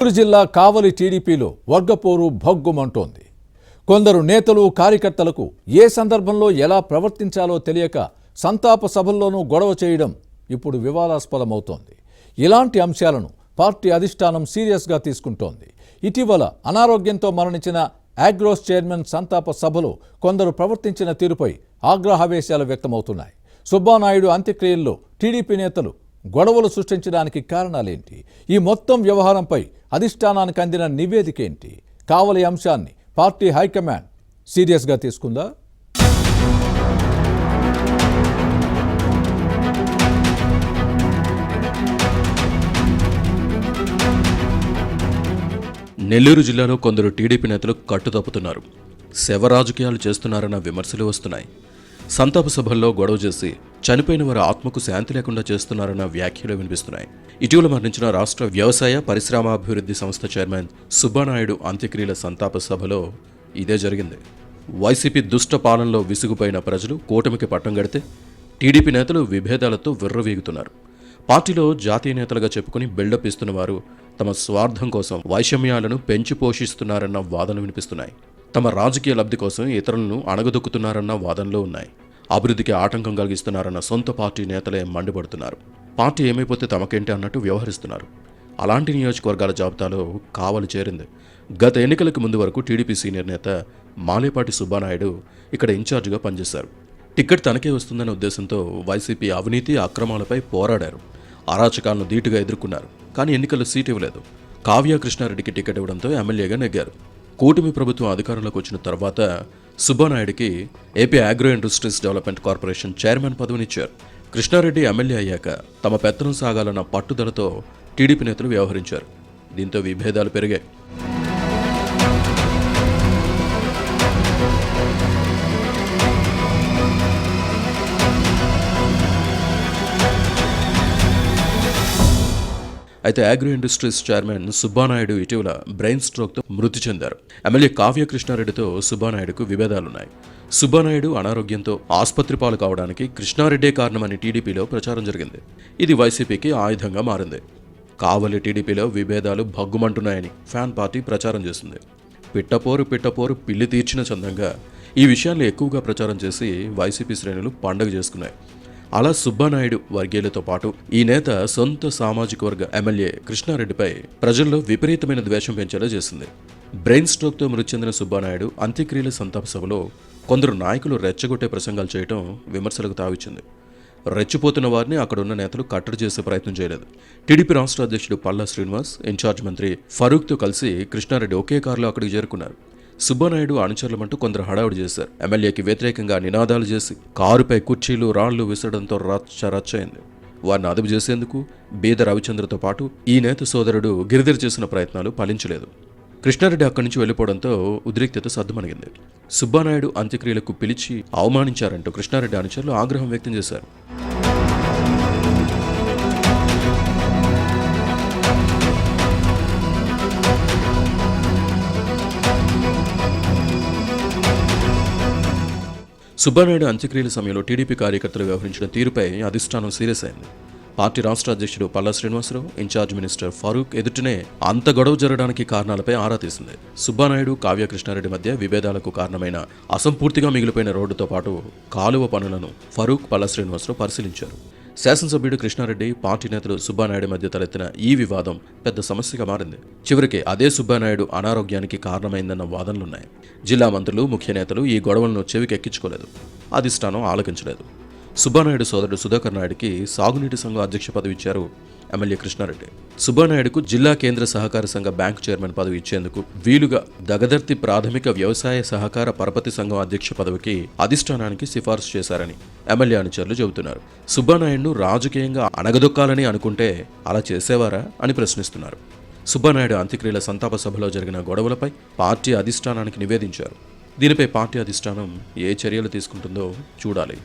చిత్తూరు జిల్లా కావలి టీడీపీలో వర్గపోరు భగ్గుమంటోంది. కొందరు నేతలు కార్యకర్తలకు ఏ సందర్భంలో ఎలా ప్రవర్తించాలో తెలియక సంతాప సభల్లోనూ గొడవ చేయడం ఇప్పుడు వివాదాస్పదమవుతోంది. ఇలాంటి అంశాలను పార్టీ అధిష్టానం సీరియస్గా తీసుకుంటోంది. ఇటీవల అనారోగ్యంతో మరణించిన ఆగ్రోస్ చైర్మన్ సంతాప సభలో కొందరు ప్రవర్తించిన తీరుపై ఆగ్రహావేశాలు వ్యక్తమవుతున్నాయి. సుబ్బానాయుడు అంత్యక్రియల్లో టీడీపీ నేతలు గొడవలు సృష్టించడానికి కారణాలేంటి? ఈ మొత్తం వ్యవహారంపై అధిష్టానానికి అందిన నివేదిక ఏంటి? కావలి అంశాన్ని పార్టీ హైకమాండ్ సీరియస్గా తీసుకుందా? నెల్లూరు జిల్లాలో కొందరు టీడీపీ నేతలు కట్టుతప్పుతున్నారు. శవ రాజకీయాలు చేస్తున్నారన్న విమర్శలు వస్తున్నాయి. సంతాప సభల్లో గొడవ చేసి చనిపోయిన వారి ఆత్మకు శాంతి లేకుండా చేస్తున్నారన్న వ్యాఖ్యలు వినిపిస్తున్నాయి. ఇటీవల మరణించిన రాష్ట్ర వ్యవసాయ పరిశ్రమాభివృద్ధి సంస్థ చైర్మన్ సుబ్బానాయుడు అంత్యక్రియల సంతాప సభలో ఇదే జరిగింది. వైసీపీ దుష్ట పాలనలో విసుగుపోయిన ప్రజలు కూటమికి పట్టం గడితే టీడీపీ నేతలు విభేదాలతో విర్రవీగుతున్నారు. పార్టీలో జాతీయ నేతలుగా చెప్పుకుని బిల్డప్ ఇస్తున్న వారు తమ స్వార్థం కోసం వైషమ్యాలను పెంచి పోషిస్తున్నారన్న వాదనలు వినిపిస్తున్నాయి. తమ రాజకీయ లబ్ధి కోసం ఇతరులను అణగదొక్కుతున్నారన్న వాదనలు ఉన్నాయి. అభివృద్ధికి ఆటంకం కలిగిస్తున్నారన్న సొంత పార్టీ నేతలే మండిపడుతున్నారు. పార్టీ ఏమైపోతే తమకేంటి అన్నట్టు వ్యవహరిస్తున్నారు. అలాంటి నియోజకవర్గాల జాబితాలో కావలి చేరింది. గత ఎన్నికలకు ముందు వరకు టీడీపీ సీనియర్ నేత మాలేపాటి సుబ్బానాయుడు ఇక్కడ ఇన్ఛార్జిగా పనిచేశారు. టికెట్ తనకే వస్తుందనే ఉద్దేశంతో వైసీపీ అవినీతి అక్రమాలపై పోరాడారు. అరాచకాలను ధీటుగా ఎదుర్కొన్నారు. కానీ ఎన్నికల్లో సీటు ఇవ్వలేదు. కావ్య కృష్ణారెడ్డికి టికెట్ ఇవ్వడంతో ఎమ్మెల్యేగా నెగ్గారు. కూటమి ప్రభుత్వం అధికారంలోకి వచ్చిన తర్వాత సుబ్బానాయుడికి AP agro industries development corporation chairman పదవినిచ్చారు. కృష్ణారెడ్డి ఎమ్మెల్యే అయ్యాక తమ పెత్తనం సాగాలన్న పట్టుదలతో టీడీపీ నేతలు వ్యవహరించారు. దీంతో విభేదాలు పెరిగాయి. అయితే అగ్రో ఇండస్ట్రీస్ చైర్మన్ సుబ్బానాయుడు ఇటీవల బ్రెయిన్ స్ట్రోక్తో మృతి చెందారు. ఎమ్మెల్యే కావ్య కృష్ణారెడ్డితో సుబ్బానాయుడుకు విభేదాలున్నాయి. సుబ్బానాయుడు అనారోగ్యంతో ఆసుపత్రి పాలు కావడానికి కృష్ణారెడ్డే కారణమని టీడీపీలో ప్రచారం జరిగింది. ఇది వైసీపీకి ఆయుధంగా మారింది. కావలి టీడీపీలో విభేదాలు భగ్గుమంటున్నాయని ఫ్యాన్ పార్టీ ప్రచారం చేసింది. పిట్టపోరు పిల్లి తీర్చిన చందంగా ఈ విషయాన్ని ఎక్కువగా ప్రచారం చేసి వైసీపీ శ్రేణులు పండగ చేసుకున్నాయి. అలా సుబ్బానాయుడు వర్గీయులతో పాటు ఈ నేత సొంత సామాజిక వర్గ ఎమ్మెల్యే కృష్ణారెడ్డిపై ప్రజల్లో విపరీతమైన ద్వేషం పెంచేలా చేసింది. బ్రెయిన్ స్ట్రోక్తో మృతి చెందిన సుబ్బానాయుడు అంత్యక్రియల సంతాప సభలో కొందరు నాయకులు రెచ్చగొట్టే ప్రసంగాలు చేయడం విమర్శలకు తావిచ్చింది. రెచ్చిపోతున్న వారిని అక్కడున్న నేతలు కట్టడి చేసే ప్రయత్నం చేయలేదు. టీడీపీ రాష్ట్ర అధ్యక్షుడు పల్లా శ్రీనివాస్, ఇన్ఛార్జ్ మంత్రి ఫరూక్తో కలిసి కృష్ణారెడ్డి ఒకే కారులో అక్కడికి చేరుకున్నారు. సుబ్బానాయుడు అనుచరులమంటూ కొందరు హడావుడి చేశారు. ఎమ్మెల్యేకి వ్యతిరేకంగా నినాదాలు చేసి కారుపై కుర్చీలు రాళ్లు విసరడంతో రచ్చరచ్చయింది. వారిని అదుపు చేసేందుకు బీద రవిచంద్రతో పాటు ఈ నేత సోదరుడు గిరిధర్ చేసిన ప్రయత్నాలు ఫలించలేదు. కృష్ణారెడ్డి అక్కడి నుంచి వెళ్లిపోవడంతో ఉద్రిక్తత సద్దుమణిగింది. సుబ్బానాయుడు అంత్యక్రియలకు పిలిచి అవమానించారంటూ కృష్ణారెడ్డి అనుచరులు ఆగ్రహం వ్యక్తం చేశారు. సుబ్బానాయుడు అంత్యక్రియల సమయంలో టీడీపీ కార్యకర్తలు వ్యవహరించిన తీరుపై అధిష్టానం సీరియస్ అయింది. పార్టీ రాష్ట్ర అధ్యక్షుడు పల్లా శ్రీనివాసరావు, ఇన్ఛార్జ్ మినిస్టర్ ఫరూక్ ఎదుటనే అంత గొడవ జరగడానికి కారణాలపై ఆరా తీసింది. సుబ్బానాయుడు, కావ్య కృష్ణారెడ్డి మధ్య విభేదాలకు కారణమైన అసంపూర్తిగా మిగిలిపోయిన రోడ్డుతో పాటు కాలువ పనులను ఫరూక్, పల్లా శ్రీనివాసరావు పరిశీలించారు. శాసనసభ్యుడు కృష్ణారెడ్డి, పార్టీ నేతలు సుబ్బానాయుడు మధ్య తలెత్తిన ఈ వివాదం పెద్ద సమస్యగా మారింది. చివరికి అదే సుబ్బానాయుడు అనారోగ్యానికి కారణమైందన్న వాదనలున్నాయి. జిల్లా మంత్రులు, ముఖ్య నేతలు ఈ గొడవలను చెవికెక్కించుకోలేదు. అధిష్టానం ఆలకించలేదు. సుబ్బానాయుడు సోదరుడు సుధాకర్ నాయుడికి సాగునీటి సంఘం అధ్యక్ష పదవి ఇచ్చారు ఎమ్మెల్యే కృష్ణారెడ్డి. సుబ్బానాయుడుకు జిల్లా కేంద్ర సహకార సంఘ బ్యాంకు చైర్మన్ పదవి ఇచ్చేందుకు వీలుగా దగదర్తి ప్రాథమిక వ్యవసాయ సహకార పరపతి సంఘం అధ్యక్ష పదవికి అధిష్టానానికి సిఫార్సు చేశారని ఎమ్మెల్యే అనుచరులు చెబుతున్నారు. సుబ్బానాయుడును రాజకీయంగా అణగదొక్కాలని అనుకుంటే అలా చేసేవారా అని ప్రశ్నిస్తున్నారు. సుబ్బానాయుడు అంత్యక్రియల సంతాప సభలో జరిగిన గొడవలపై పార్టీ అధిష్టానానికి నివేదించారు. దీనిపై పార్టీ అధిష్టానం ఏ చర్యలు తీసుకుంటుందో చూడాలి.